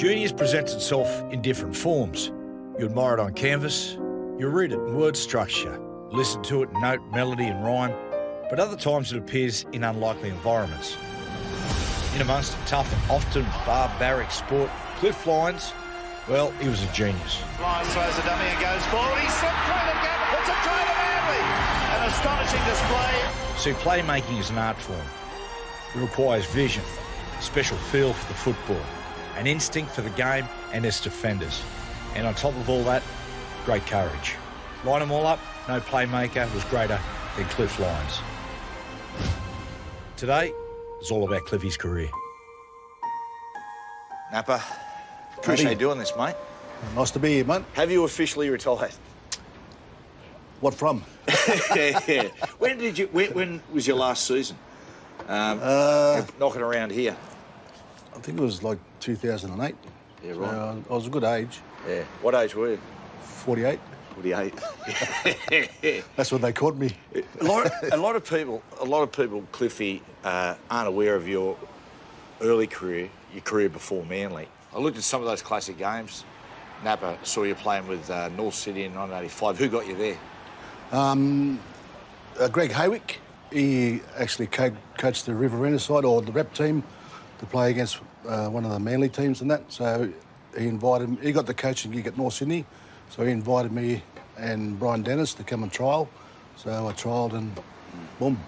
Genius presents itself in different forms. You admire it on canvas, you read it in word structure, listen to it in note, melody and rhyme, but other times it appears in unlikely environments. In amongst a tough and often barbaric sport, Cliff Lyons, well, he was a genius. Lyons throws a dummy and goes forward. He's slipped through the gap. It's a try to Manly. An astonishing display. See, playmaking is an art form. It requires vision, special feel for the football, an instinct for the game and its defenders. And on top of all that, great courage. Line them all up, no playmaker was greater than Cliff Lyons. Today, it's all about Cliffy's career. Napper, appreciate you doing this, mate. Nice to be here, mate. Have you officially retired? What from? Yeah. When was your last season? Knocking around here. I think it was like 2008. Yeah, right. I was a good age. Yeah. What age were you? 48. 48. That's when they caught me. A lot of people, Cliffy, aren't aware of your early career, your career before Manly. I looked at some of those classic games. Napper saw you playing with North City in 1985. Who got you there? Greg Haywick. He actually coached the Riverina side or the rep team to play against one of the Manly teams and that. So he invited me. He got the coaching gig at North Sydney. So he invited me and Brian Dennis to come and trial. So I trialled and boom.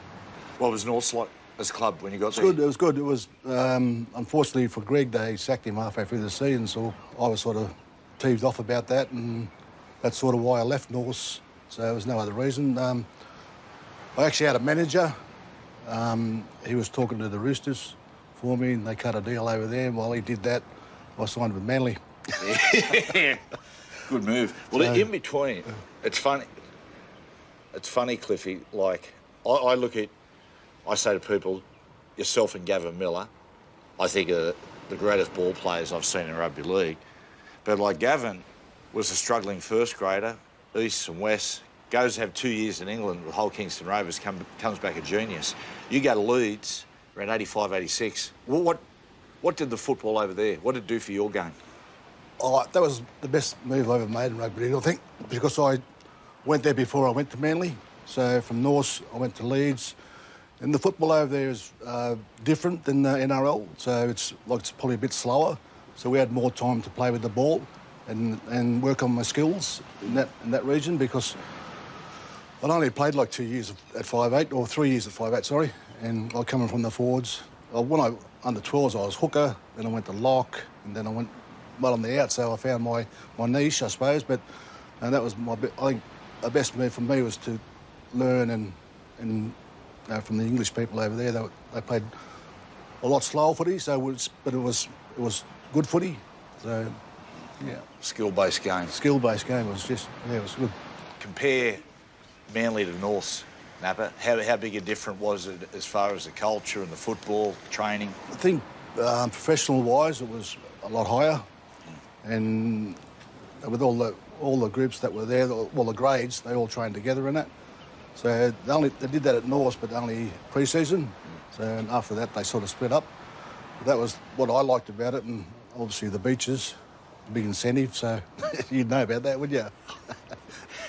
What was North like as a club when you got there? It was good. It was, unfortunately for Greg, they sacked him halfway through the season. So I was sort of teased off about that, and that's sort of why I left North. So there was no other reason. I actually had a manager. He was talking to the Roosters for me, and they cut a deal over there. And while he did that, I signed with Manly. Yeah. Good move. Well, in between, it's funny. It's funny, Cliffy. Like, I say to people, yourself and Gavin Miller, I think are the greatest ball players I've seen in rugby league. But like Gavin was a struggling first grader, East and West, goes to have 2 years in England with Hull Kingston Rovers, comes back a genius. You go to Leeds around 85, 86. What did the football over there, what did it do for your game? Oh, that was the best move I ever made in rugby league, I think, because I went there before I went to Manly. So from North, I went to Leeds. And the football over there is different than the NRL, so it's probably a bit slower. So we had more time to play with the ball and work on my skills in that region, because I'd only played like 2 years at 5'8", or 3 years at 5'8", sorry. And I coming from the forwards. When I under 12s, I was hooker, then I went to lock, and then I went well on the out. So I found my niche, I suppose. But that was I think the best move for me was to learn and from the English people over there. They played a lot slower footy, but it was good footy. So yeah, Skill-based game. Skill-based game. It was it was good. Compare Manly to North, Napper. How big a difference was it as far as the culture and the football training? I think professional-wise, it was a lot higher, and with all the groups that were there, all the grades, they all trained together in that. So they did that at North, but only pre-season. So and after that, they sort of split up. But that was what I liked about it, and obviously the beaches, big incentive. So you'd know about that, wouldn't you?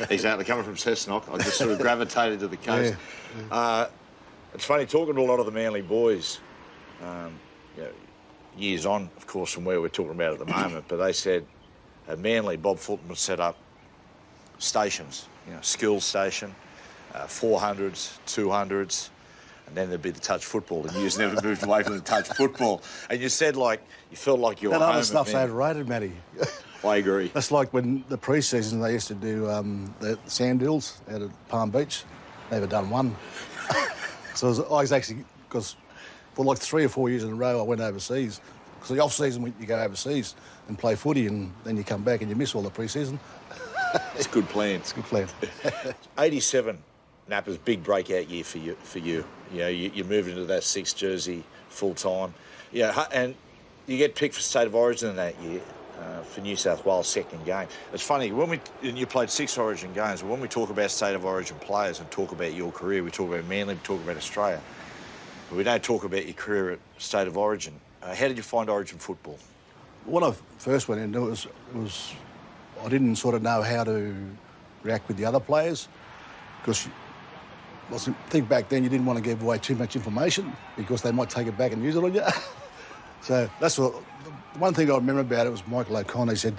Exactly. Coming from Cessnock, I just sort of gravitated to the coast. Yeah. It's funny talking to a lot of the Manly boys. Years on, of course, from where we're talking about at the moment, but they said at Manly, Bob Fulton would set up stations, skills station, 400s, 200s, and then there'd be the touch football, and you just never moved away from the touch football. And you said, you felt like you were that home. other stuff's overrated, Matty. I agree. That's like when the pre-season they used to do the sand hills out at Palm Beach. Never done one. So I was actually, because for like 3 or 4 years in a row I went overseas. Because the off-season you go overseas and play footy, and then you come back and you miss all the pre-season. It's a good plan. It's a good plan. 87, Napper's big breakout year for you. You move into that 6 jersey full-time. And you get picked for State of Origin in that year. For New South Wales second game. It's funny, and you played 6 Origin games, but when we talk about State of Origin players and talk about your career, we talk about Manly, we talk about Australia, but we don't talk about your career at State of Origin. How did you find Origin football? when I first went in, it was I didn't sort of know how to react with the other players because I think back then you didn't want to give away too much information because they might take it back and use it on you. So that's what. The one thing I remember about it was Michael O'Connor. He said,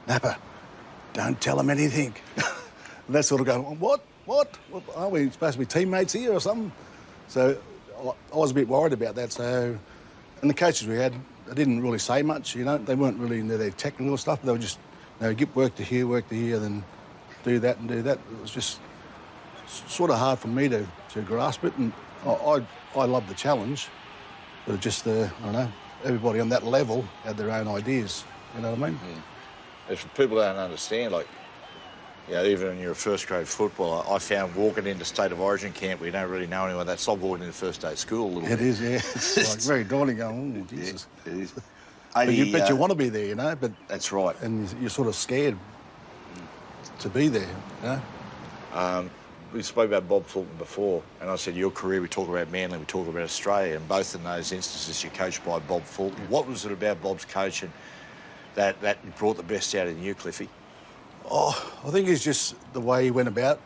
"Napper, don't tell them anything." And that sort of going, what? Are we supposed to be teammates here or something? So I was a bit worried about that. So, and the coaches we had, they didn't really say much. You know, they weren't really into their technical stuff. They were just, get work to here, then do that and do that. It was just sort of hard for me to grasp it, and I love the challenge, but it just I don't know, everybody on that level had their own ideas. You know what I mean? Yeah. If people don't understand, like, even in your first grade football, I found walking into State of Origin camp where you don't really know anyone, that's like walking into first day of school a little bit. It is, yeah. It's like very daunting going, oh, Jesus. Yeah, it is. But you want to be there, but... That's right. And you're sort of scared to be there, We spoke about Bob Fulton before, and I said your career, we talk about Manly, we talk about Australia, and both in those instances you're coached by Bob Fulton. Yeah. What was it about Bob's coaching that brought the best out in you, Cliffy? Oh, I think it's just the way he went about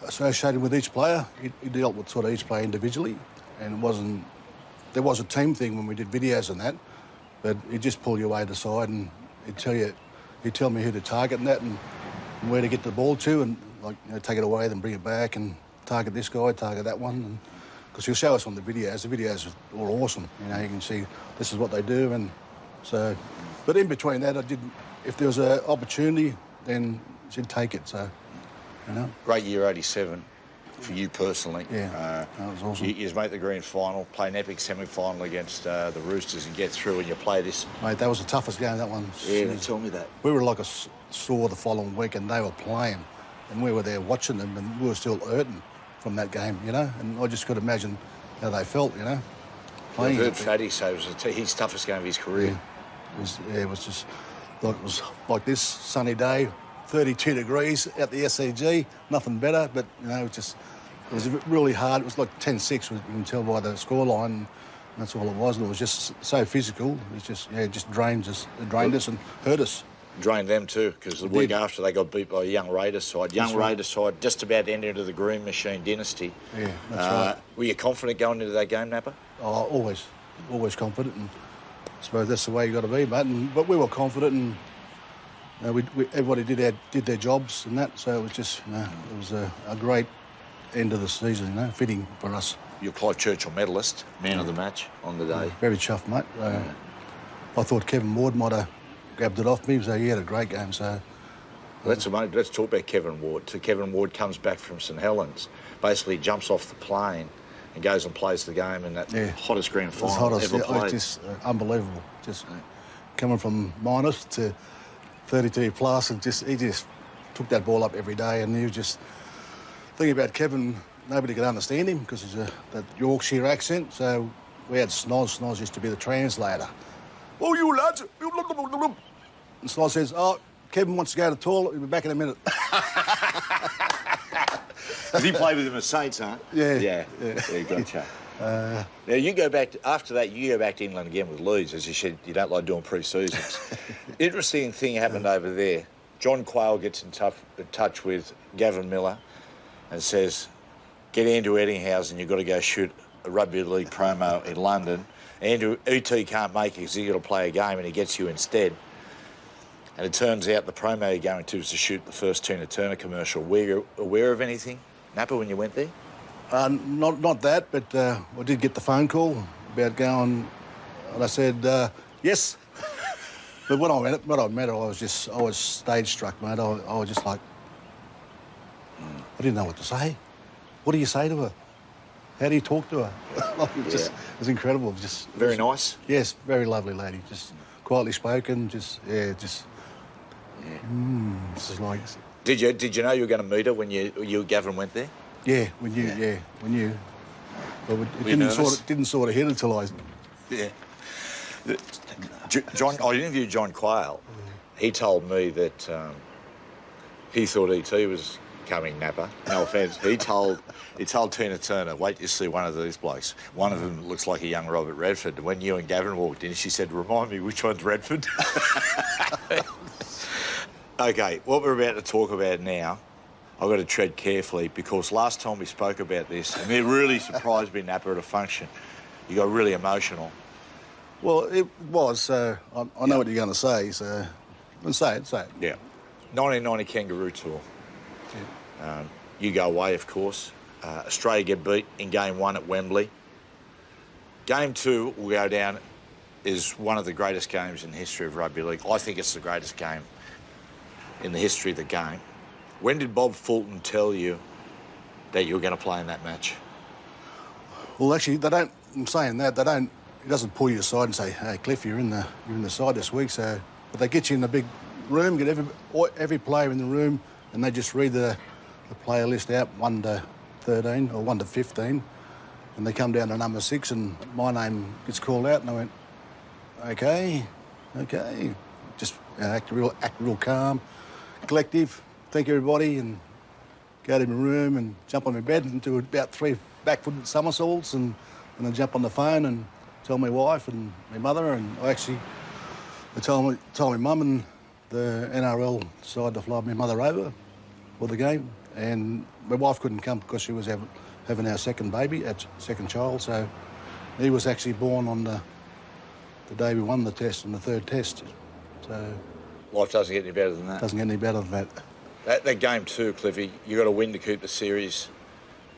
associating with each player. He dealt with sort of each player individually, and there was a team thing when we did videos and that, but he'd just pull you away to the side and he'd tell me who to target and that and where to get the ball to and take it away, then bring it back and target this guy, target that one. Because he'll show us on the videos. The videos are all awesome. You can see this is what they do. And so, but in between that, if there was an opportunity, then she'd take it. So, Great year 87 for you personally. Yeah, that was awesome. You made the grand final, play an epic semi-final against the Roosters and get through, and you play this. Mate, that was the toughest game, that one. Yeah, tell me that. We were like a sore the following week, and they were playing. And we were there watching them, and we were still hurting from that game, And I just could imagine how they felt, Playing. I heard Fatty say it was his toughest game of his career. Yeah, it was just like it was like this sunny day, 32 degrees at the SCG, nothing better. But it was really hard. It was like 10-6, you can tell by the scoreline. And that's all it was. And it was just so physical. It just drained us and hurt us. Drained them too, because the week after they got beat by a young Raiders side. Raiders side just about ended into the Green Machine dynasty. Yeah, that's right. Were you confident going into that game, Napper? Oh, always confident, and I suppose that's the way you got to be, mate. But we were confident, and everybody did their jobs and that. So it was just it was a great end of the season, fitting for us. You're Clive Churchill medalist, man of the match on the day. Yeah, very chuffed, mate. I thought Kevin Ward might have grabbed it off me, so he had a great game. So let's talk about Kevin Ward. So Kevin Ward comes back from St Helens, basically jumps off the plane and goes and plays the game in that hottest grand final ever played. It's just unbelievable. Just coming from minus to 32 plus, and he just took that ball up every day. And he was just thinking about Kevin. Nobody could understand him because he's that Yorkshire accent. So we had Snoz. Snoz used to be the translator. Oh, you lads! And Snoz says, "Oh, Kevin wants to go to the toilet. He'll be back in a minute." Because he played with him as Saints, huh? Yeah, gotcha. Now, you go back to England again with Leeds, as you said, you don't like doing pre-seasons. Interesting thing happened over there. John Quayle gets in touch with Gavin Miller and says, get Andrew Eddinghausen, you've got to go shoot a rugby league promo in London. Andrew, ET can't make it because he's got to play a game and he gets you instead. And it turns out the promo you're going to is to shoot the first Tina Turner commercial. Were you aware of anything, Napper, when you went there? Not that, but I did get the phone call about going, and I said, yes. But when I met her, I was stage struck, mate. I was just like, I didn't know what to say. What do you say to her? How do you talk to her? It was incredible. Very nice? Yes, very lovely lady. Just quietly spoken, just like... Did you know you were going to meet her when you and Gavin went there? Yeah, we knew. But it didn't sort of hit until I... Yeah. I interviewed John Quayle. He told me that he thought E.T. was coming, Napper. No offence. He told Tina Turner, wait till you see one of these blokes. One of them looks like a young Robert Redford. When you and Gavin walked in, she said, remind me, which one's Redford? OK, what we're about to talk about now, I've got to tread carefully because last time we spoke about this, and it really surprised me, Napper, at a function, you got really emotional. Well, it was. I know what you're going to say, so say it. Yeah. 1990 Kangaroo Tour. Yeah. You go away, of course. Australia get beat in Game 1 at Wembley. Game 2 will go down as one of the greatest games in the history of rugby league. I think it's the greatest game in the history of the game. When did Bob Fulton tell you that you were going to play in that match? Well, actually, they don't. I'm saying that they don't. He doesn't pull you aside and say, "Hey, Cliff, you're in the side this week." So, but they get you in the big room, get every player in the room, and they just read the player list out 1 to 13 or 1 to 15, and they come down to number 6, and my name gets called out, and I went, "Okay," just act real calm, collective. Thank everybody, and go to my room and jump on my bed and do about 3 back-footed somersaults, and then jump on the phone and tell my wife and my mother, and I told my mum, and the NRL decided to fly my mother over for the game, and my wife couldn't come because she was having our second baby, our second child, so he was actually born on the day we won the test, on the 3rd test. So life doesn't get any better than that. Doesn't get any better than that. That game too, Cliffy, you got to win to keep the series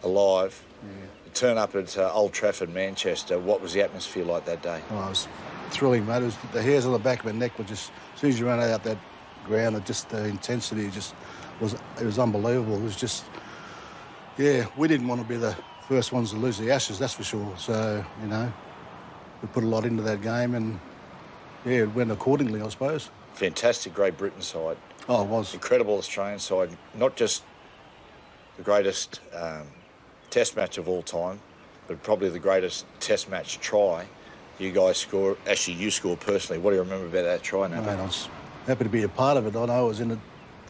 alive. Yeah. You turn up at Old Trafford, Manchester. What was the atmosphere like that day? Oh, it was thrilling, mate. The hairs on the back of my neck were just, as soon as you ran out that ground, the intensity was unbelievable. It was just, yeah, we didn't want to be the first ones to lose the Ashes, that's for sure. So, we put a lot into that game, and yeah, it went accordingly, I suppose. Fantastic Great Britain side. Oh, it was. Incredible Australian side. Not just the greatest test match of all time, but probably the greatest test match try you guys score. Actually, you scored personally. What do you remember about that try, now? I was happy to be a part of it. I know I was in it.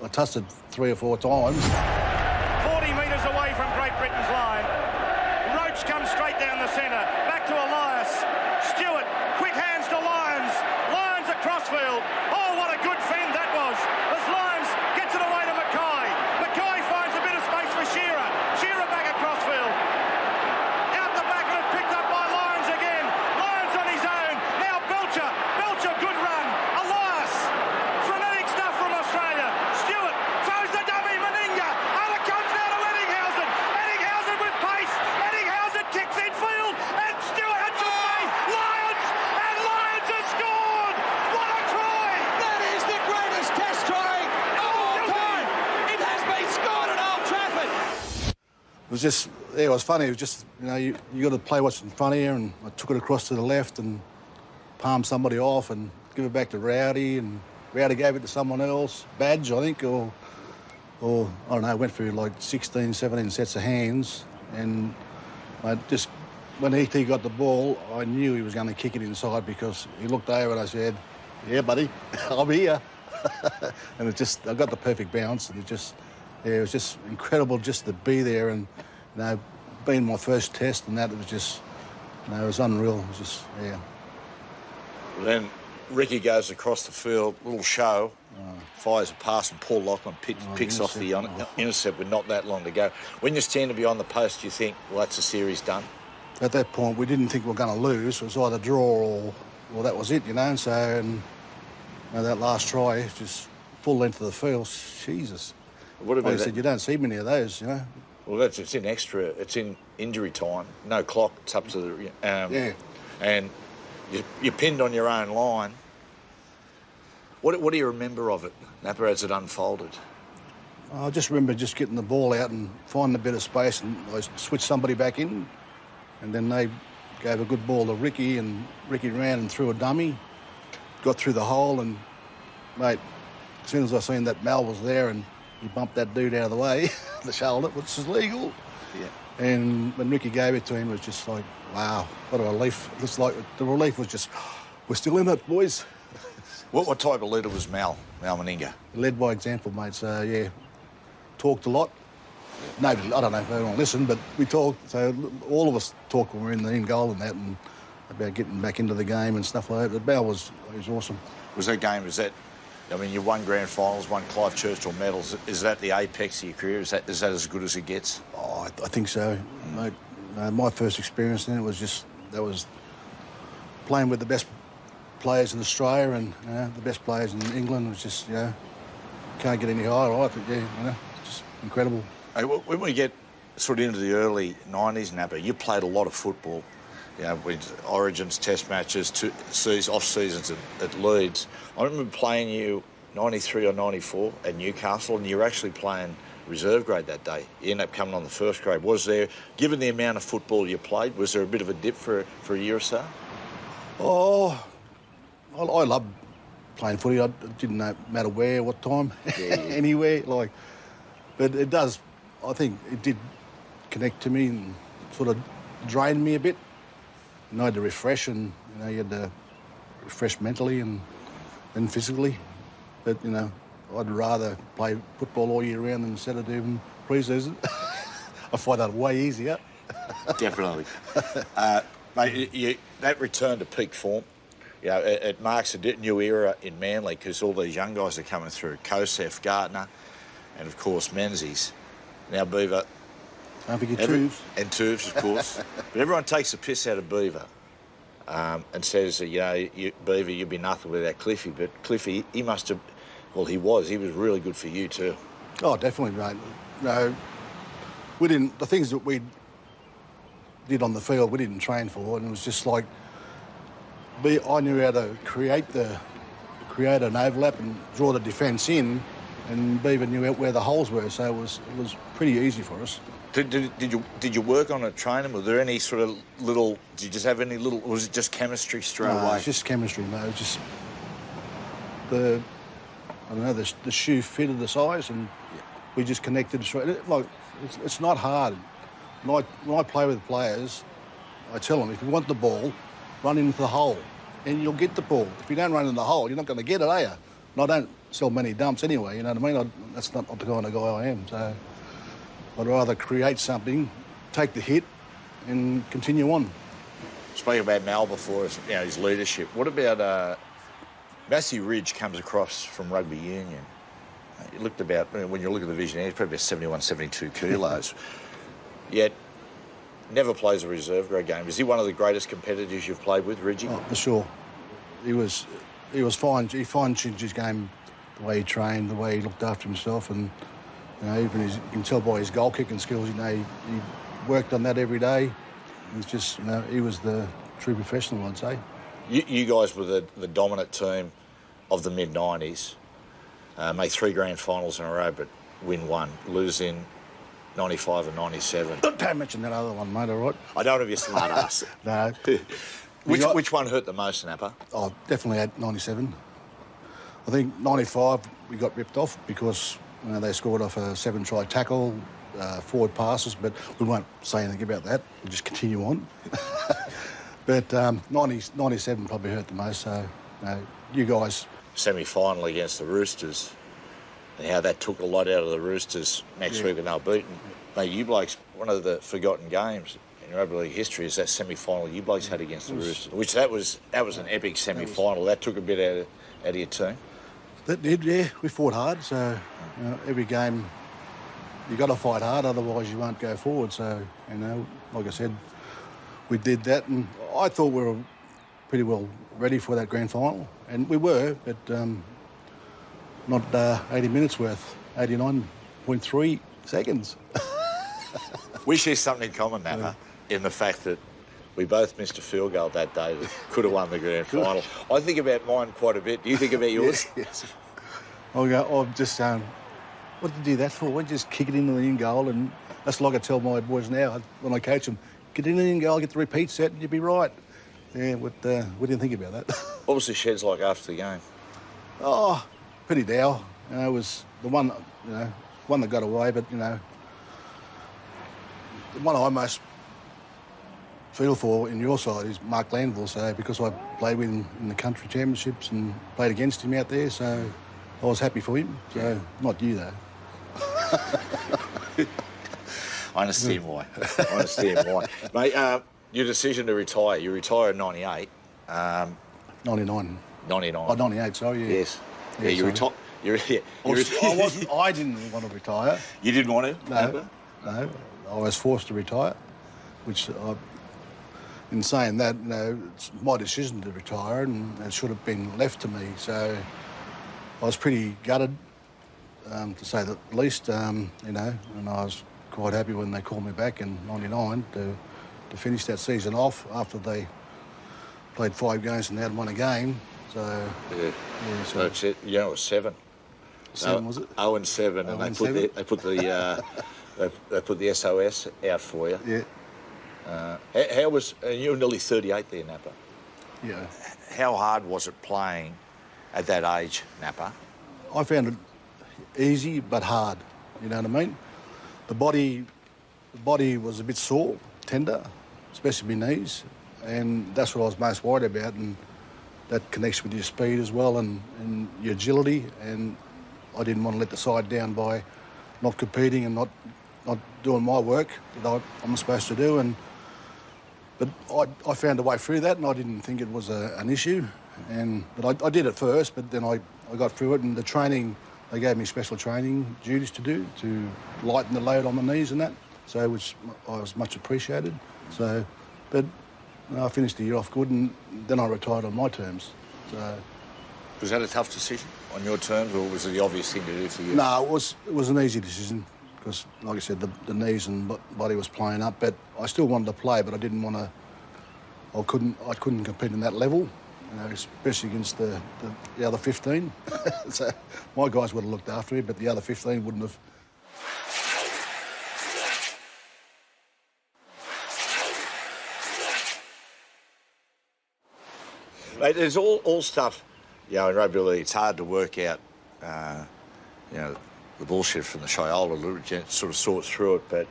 I touched it 3 or 4 times. 40 metres away from Great Britain's line. Roach comes straight down the centre. Back to Elias. Stewart, quick hands to Lyons. Lyons at crossfield. Oh, what a good fend that was. As Lyons gets it away to Mackay. Mackay finds a bit of space for Shearer. Shearer back at crossfield. Out the back, and it's picked up by Lyons again. Lyons on his own. Now Belcher. Belcher, good run. Elias. Frenetic stuff from Australia. Stewart throws the dummy. Meninga. Oh, it comes down to Eddinghausen. Eddinghausen with pace. Eddinghausen kicks in field. And Stewart hits it away. Lyons. And Lyons has scored. What a try. That is the greatest test try of all time. It has been scored at Old Trafford. It was just, yeah, it was funny. It was just, you got to play what's in front of you, and I took it across to the left and palmed somebody off and give it back to Rowdy, and Rowdy gave it to someone else, Badge, I think, or I don't know, went through like 16, 17 sets of hands, and I just, when he got the ball, I knew he was going to kick it inside because he looked over and I said, yeah, buddy, I'm here. And I got the perfect bounce, and it was just incredible just to be there, and, being my first test and that, it was just, it was unreal. It was just, yeah. Then Ricky goes across the field, little show, fires a pass, and Paul Lachlan picks off the intercept with not that long to go. When you're standing beyond the post, you think, well, that's the series done? At that point, we didn't think we were going to lose. It was either draw or that was it, So, and that last try, just full length of the field, Jesus. What about like I said, you don't see many of those, Well, it's in extra. It's in injury time. No clock. It's up to the yeah. And you're pinned on your own line. What do you remember of it, Napper, as it unfolded? I just remember just getting the ball out and finding a bit of space, and I switched somebody back in, and then they gave a good ball to Ricky, and Ricky ran and threw a dummy, got through the hole, and, mate, as soon as I seen that Mal was there, and he bumped that dude out of the way, the shoulder, which is legal. Yeah. And when Ricky gave it to him, it was just like, wow, what a relief. It's like the relief was just, we're still in it, boys. What type of leader was Mal Meninga? Led by example, mate. So, yeah, talked a lot, Nobody, I don't know if everyone listened, but we talked. So all of us talked when we were in the in goal and that, and about getting back into the game and stuff like that. But Bell was awesome. Was that game? Was that? I mean, you won grand finals, won Clive Churchill medals. Is that the apex of your career? Is that as good as it gets? Oh, I think so. Mate, my first experience then was playing with the best players in Australia and the best players in England. It was just can't get any higher. I think just incredible. Hey, when we get sort of into the early 90s, Napper, you played a lot of football. With Origins, Test matches, off seasons at Leeds. I remember playing you 93 or 94 at Newcastle, and you were actually playing reserve grade that day. You ended up coming on the first grade. Was there, given the amount of football you played, was there a bit of a dip for a year or so? Oh, I loved playing footy. It didn't matter where, what time, anywhere. But it does. I think it did connect to me and sort of drained me a bit. I had to refresh, and you had to refresh mentally and physically. But I'd rather play football all year round instead of doing pre-season. I find that way easier. Definitely, mate. That return to peak form, it marks a new era in Manly because all these young guys are coming through. Kosef, Gardner, and of course Menzies. Now Beaver. Don't forget Tubes. And Tubes, of course. But everyone takes the piss out of Beaver and says, Beaver, you'd be nothing without Cliffy. But Cliffy, he must have... Well, he was really good for you too. Oh, definitely, mate. No, we didn't... The things that we did on the field, we didn't train for. And it was just like... I knew how to create an overlap and draw the defence in, and Beaver knew where the holes were, so it was pretty easy for us. Did you work on a training? Were there any sort of little... Did you just have any little... Or was it just chemistry straight away? It was just chemistry, mate. It was just the shoe fitted the size, and we just connected straight. It's not hard. When I play with players, I tell them, if you want the ball, run into the hole, and you'll get the ball. If you don't run in the hole, you're not going to get it, are you? And I don't sell many dumps anyway, you know what I mean? That's not the kind of guy I am, so... I'd rather create something, take the hit, and continue on. Speaking about Mal before, his leadership. What about Matthew Ridge comes across from rugby union? You looked about, when you look at the vision, he's probably about 71, 72 kilos. Yet, never plays a reserve grade game. Is he one of the greatest competitors you've played with, Ridgie? Oh, for sure. He was fine. He fine-tuned his game, the way he trained, the way he looked after himself, and even you can tell by his goal kicking skills, he worked on that every day. He's just, he was the true professional, I'd say. You guys were the dominant team of the mid-90s. Made 3 grand finals in a row, but win 1. Lose in 95 and 97. Don't mention that other one, mate, all right? I don't want to be a smart ass. No. Which one hurt the most, Napper? Oh, definitely at 97. I think 95 we got ripped off because... they scored off a 7-try tackle, forward passes, but we won't say anything about that. We'll just continue on. But 97 probably hurt the most, so you guys... Semi-final against the Roosters, and how that took a lot out of the Roosters next week when they were beaten. Mate, you blokes, one of the forgotten games in rugby league history is that semi-final you blokes had against the Roosters, which that was an epic semi-final. That took a bit out of your team. That did, yeah. We fought hard, so every game you got to fight hard, otherwise you won't go forward. So, like I said, we did that, and I thought we were pretty well ready for that grand final, and we were, but not 80 minutes worth, 89.3 seconds. We share something in common, Napper, in the fact that we both missed a field goal that day that could have won the grand final. I think about mine quite a bit. Do you think about yours? Yes. I'm just saying, what did you do that for? Why don't you just kick it into the in goal? And that's like I tell my boys now when I coach them, get in the in goal, get the repeat set, and you'll be right. Yeah, what do you think about that? What was the sheds like after the game? Oh, pretty dour. It was the one, one that got away, but, the one I most feel for in your side is Mark Landville, so because I played with him in the country championships and played against him out there, so I was happy for him. So not you though. I understand why. I understand why. Mate, your decision to retire, you retired in 98. 99. 99. Oh, 98, sorry, yeah. Yes. Yeah, you sorry. retired. I didn't want to retire. You didn't want to? No. I was forced to retire, which, in saying that, you know, it's my decision to retire and it should have been left to me. So I was pretty gutted, to say the least, you know, and I was quite happy when they called me back in 99 to finish that season off after they played 5 games and they hadn't won a game. So, yeah, so it's it. You know, it was 7. 7, was it? 0-7, and they put the SOS out for you. Yeah. How was you were nearly 38 there, Napper? Yeah. How hard was it playing at that age, Napper? I found it easy but hard. You know what I mean? The body was a bit sore, tender, especially my knees, and that's what I was most worried about. And that connects with your speed as well and your agility. And I didn't want to let the side down by not competing and not doing my work that I'm supposed to do. But I found a way through that, and I didn't think it was an issue. But I did it first, but then I got through it. And the training, they gave me special training duties to do to lighten the load on my knees and that. So which I was much appreciated. So, but I finished the year off good, and then I retired on my terms. So. Was that a tough decision on your terms, or was it the obvious thing to do for you? No, it was an easy decision because, like I said, the knees and body was playing up. But I still wanted to play, but I didn't want to. I couldn't compete in that level, you know, especially against the other 15. So my guys would have looked after me, but the other 15 wouldn't have. Mate, there's all stuff, you know, in rugby league. It's hard to work out, you know, the bullshit from the Shiola, sort of sort through it. But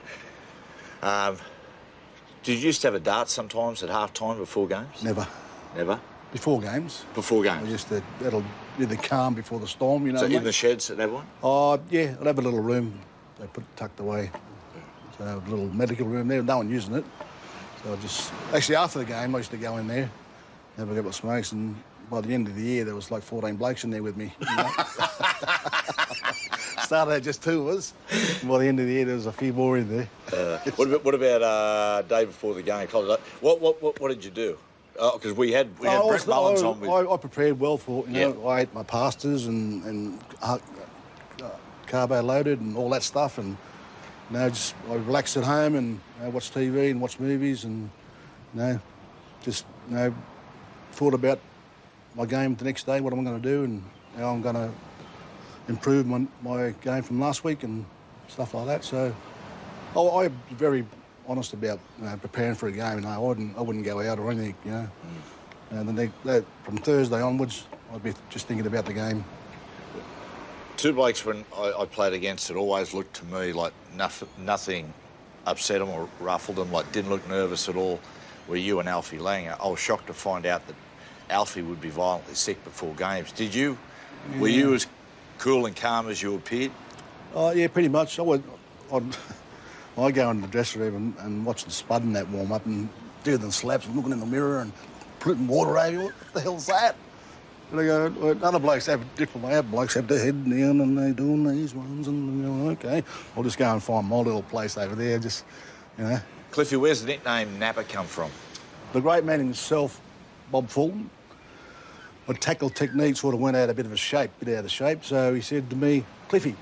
did you used to have a dart sometimes at half-time before games? Never. Never? Before games. Before games? I used to, that'll be the calm before the storm, you know. So in the sheds at that one? Oh, yeah, I'd have a little room they put tucked away. So a little medical room there, no one using it. So I just, actually after the game, I used to go in there, have a couple of smokes, and by the end of the year, there was like 14 blokes in there with me. You know? Started out just 2 of us. And by the end of the year, there was a few more in there. What about day before the game? What did you do? Because we had Brett Mullins on with... I prepared well for it. You know, I ate my pastas and carbo loaded and all that stuff, and you know, just I relaxed at home and watched TV and watched movies, and you know, just thought about my game the next day, what I'm going to do, and how I'm going to improve my game from last week and stuff like that. So I'm very honest about preparing for a game, and I wouldn't go out or anything, you know. And then from Thursday onwards, I'd be just thinking about the game. 2 blokes when I played against it always looked to me like nothing upset them or ruffled them, like didn't look nervous at all, were you and Alfie Langer. I was shocked to find out that Alfie would be violently sick before games. Did you? Yeah. Were you as cool and calm as you appeared? Oh, yeah, pretty much. I go in the dressing room and watch the Spud in that warm-up and do the slaps and looking in the mirror and putting water over you. What the hell's that? And I go, other blokes have a different way. Other blokes have their head down and they're doing these ones, and you know, okay, I'll just go and find my little place over there, just, you know. Cliffy, where's the nickname Napper come from? The great man himself, Bob Fulton, my tackle technique sort of went out a bit of shape, so he said to me, Cliffy,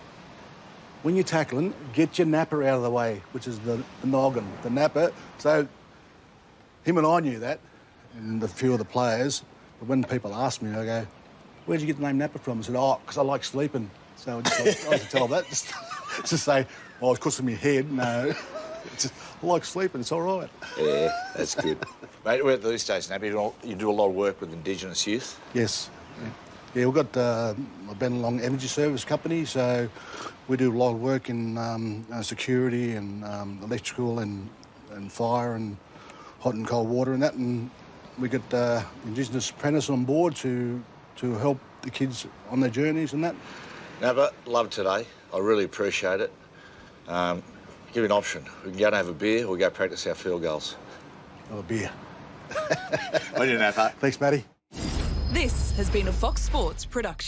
when you're tackling, get your napper out of the way, which is the noggin, the napper. So him and I knew that, and a few of the players. But when people ask me, I go, where'd you get the name Napper from? I said, oh, because I like sleeping. So I like to tell them that, just to say, oh, it's because of my head. No, just, I like sleeping, it's all right. Yeah, that's good. Mate, we're at these days, Napper, you do a lot of work with Indigenous youth? Yes. Yeah, we've got a Bennelong Energy Service company, so we do a lot of work in security and electrical and fire and hot and cold water and that, and we get Indigenous apprentices on board to help the kids on their journeys and that. Napper, love today. I really appreciate it. Give you an option. We can go and have a beer or we go practice our field goals. Oh, a beer. I didn't have that. Thanks, Matty. This has been a Fox Sports production.